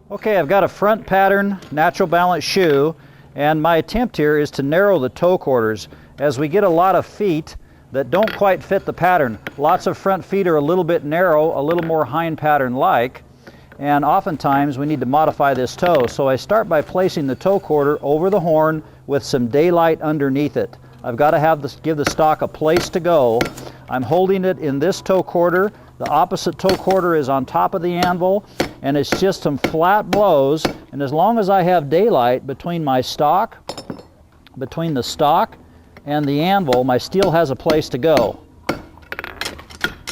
Okay, I've got a front pattern natural balance shoe, and my attempt here is to narrow the toe quarters as we get a lot of feet that don't quite fit the pattern. Lots of front feet are a little bit narrow, a little more hind pattern like, and oftentimes we need to modify this toe. So I start by placing the toe quarter over the horn with some daylight underneath it. I've got to give the stock a place to go. I'm holding it in this toe quarter. The opposite toe quarter is on top of the anvil, and it's just some flat blows, and as long as I have daylight between the stock and the anvil, my steel has a place to go.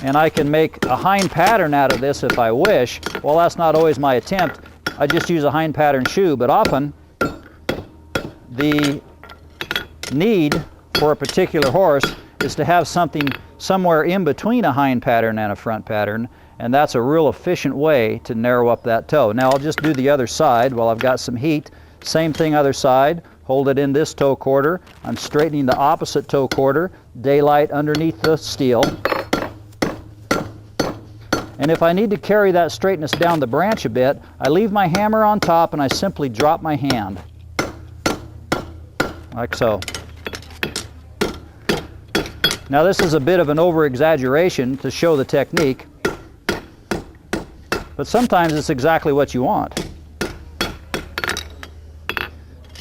And I can make a hind pattern out of this if I wish. Well, that's not always my attempt. I just use a hind pattern shoe, but often the need for a particular horse is to have something somewhere in between a hind pattern and a front pattern, and that's a real efficient way to narrow up that toe. Now I'll just do the other side while I've got some heat. Same thing other side. Hold it in this toe quarter. I'm straightening the opposite toe quarter. Daylight underneath the steel. And if I need to carry that straightness down the branch a bit, I leave my hammer on top and I simply drop my hand. Like so. Now this is a bit of an over-exaggeration to show the technique, but sometimes it's exactly what you want.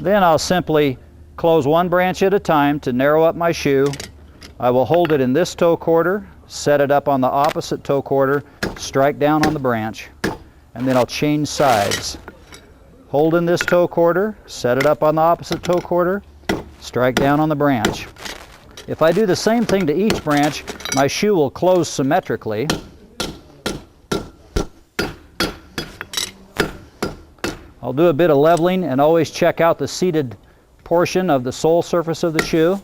Then I'll simply close one branch at a time to narrow up my shoe. I will hold it in this toe quarter, set it up on the opposite toe quarter, strike down on the branch, and then I'll change sides. Hold in this toe quarter, set it up on the opposite toe quarter, strike down on the branch. If I do the same thing to each branch, my shoe will close symmetrically. I'll do a bit of leveling and always check out the seated portion of the sole surface of the shoe.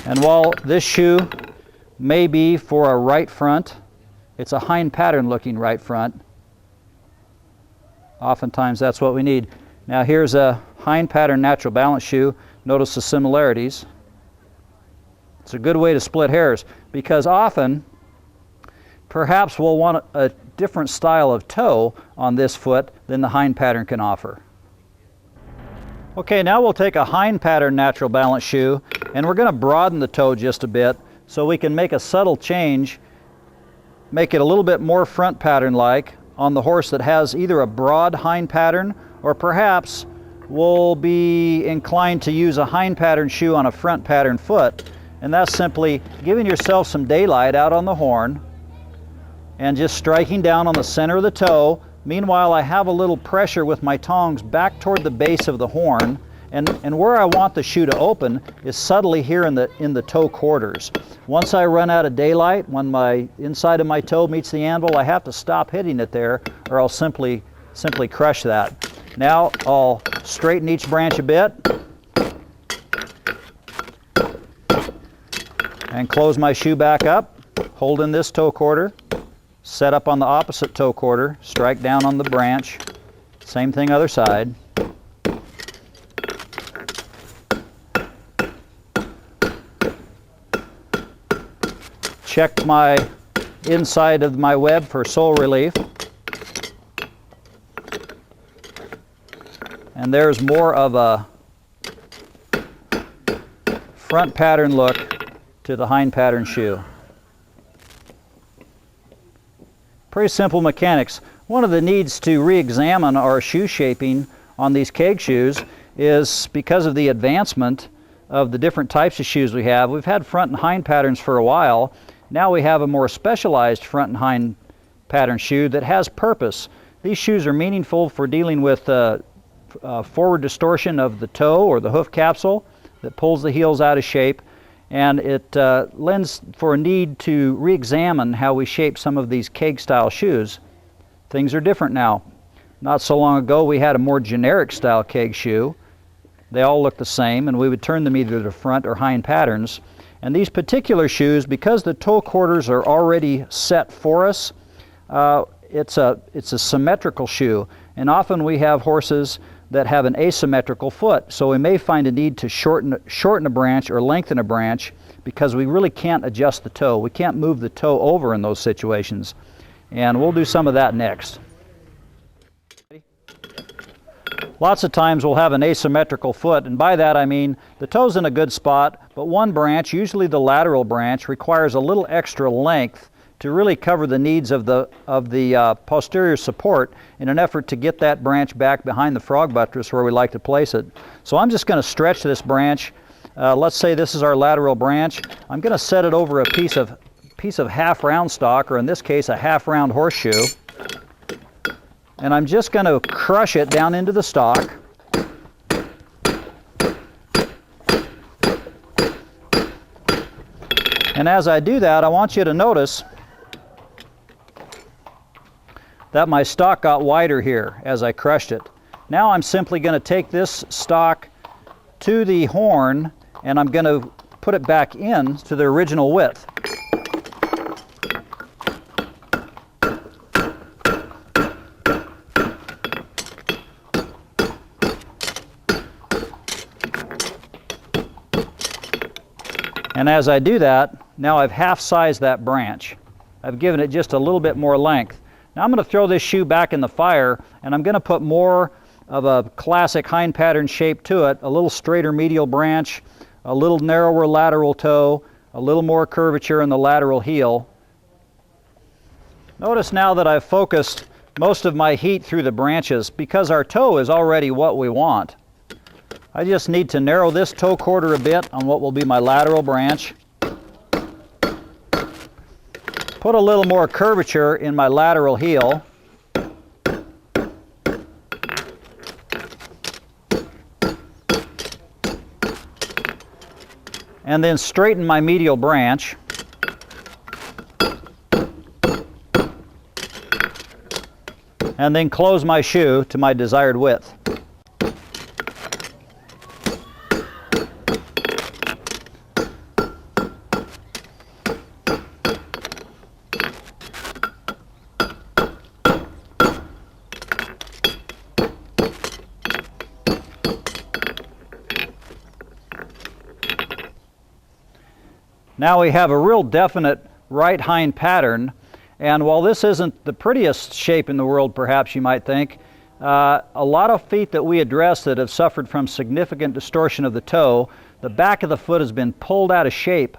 And while this shoe may be for a right front, it's a hind pattern looking right front. Oftentimes that's what we need. Now here's a hind pattern natural balance shoe. Notice the similarities. It's a good way to split hairs because often perhaps we'll want a different style of toe on this foot than the hind pattern can offer. Okay, now we'll take a hind pattern natural balance shoe and we're going to broaden the toe just a bit so we can make a subtle change, make it a little bit more front pattern like on the horse that has either a broad hind pattern, or perhaps we'll be inclined to use a hind pattern shoe on a front pattern foot. And that's simply giving yourself some daylight out on the horn and just striking down on the center of the toe. Meanwhile, I have a little pressure with my tongs back toward the base of the horn, and where I want the shoe to open is subtly here in the toe quarters. Once I run out of daylight, when my inside of my toe meets the anvil, I have to stop hitting it there or I'll simply crush that. Now I'll straighten each branch a bit and close my shoe back up, hold in this toe quarter, set up on the opposite toe quarter, strike down on the branch, same thing other side. Check my inside of my web for sole relief. And there's more of a front pattern look to the hind pattern shoe. Pretty simple mechanics. One of the needs to re-examine our shoe shaping on these keg shoes is because of the advancement of the different types of shoes we have. We've had front and hind patterns for a while. Now we have a more specialized front and hind pattern shoe that has purpose. These shoes are meaningful for dealing with forward distortion of the toe or the hoof capsule that pulls the heels out of shape, and it lends for a need to re-examine how we shape some of these keg style shoes. Things are different now. Not so long ago we had a more generic style keg shoe. They all look the same and we would turn them either to front or hind patterns. And these particular shoes, because the toe quarters are already set for us, it's a symmetrical shoe. And often we have horses that have an asymmetrical foot, so we may find a need to shorten a branch or lengthen a branch because we really can't adjust the toe. We can't move the toe over in those situations. And we'll do some of that next. Lots of times we'll have an asymmetrical foot, and by that I mean the toe's in a good spot, but one branch, usually the lateral branch, requires a little extra length to really cover the needs of the posterior support in an effort to get that branch back behind the frog buttress where we like to place it. So I'm just going to stretch this branch. Let's say this is our lateral branch. I'm going to set it over a piece of half round stock, or in this case a half round horseshoe. And I'm just going to crush it down into the stock. And as I do that, I want you to notice that my stock got wider here as I crushed it. Now I'm simply going to take this stock to the horn and I'm going to put it back in to the original width. And as I do that, now I've half-sized that branch. I've given it just a little bit more length. Now I'm going to throw this shoe back in the fire, and I'm going to put more of a classic hind pattern shape to it, a little straighter medial branch, a little narrower lateral toe, a little more curvature in the lateral heel. Notice now that I've focused most of my heat through the branches because our toe is already what we want. I just need to narrow this toe quarter a bit on what will be my lateral branch. Put a little more curvature in my lateral heel. And then straighten my medial branch. And then close my shoe to my desired width. Now we have a real definite right hind pattern, and while this isn't the prettiest shape in the world, perhaps you might think, a lot of feet that we address that have suffered from significant distortion of the toe, the back of the foot has been pulled out of shape,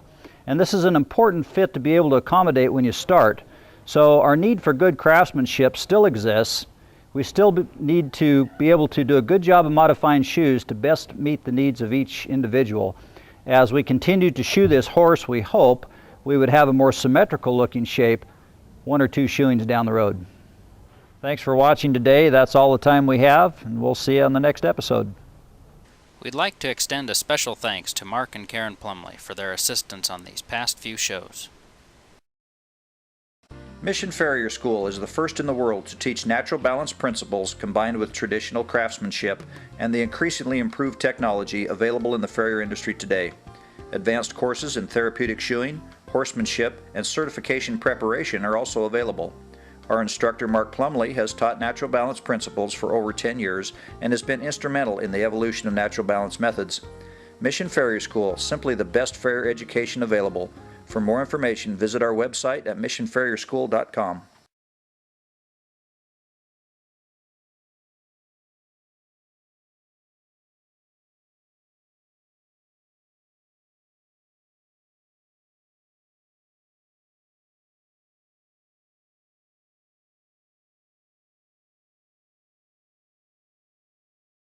and this is an important fit to be able to accommodate when you start. So our need for good craftsmanship still exists. We still need to be able to do a good job of modifying shoes to best meet the needs of each individual. As we continue to shoe this horse, we hope we would have a more symmetrical looking shape 1 or 2 shoeings down the road. Thanks for watching today. That's all the time we have, and we'll see you on the next episode. We'd like to extend a special thanks to Mark and Karen Plumley for their assistance on these past few shows. Mission Farrier School is the first in the world to teach natural balance principles combined with traditional craftsmanship and the increasingly improved technology available in the farrier industry today. Advanced courses in therapeutic shoeing, horsemanship, and certification preparation are also available. Our instructor Mark Plumley has taught natural balance principles for over 10 years and has been instrumental in the evolution of natural balance methods. Mission Farrier School, simply the best farrier education available. For more information, visit our website at missionfarrierschool.com.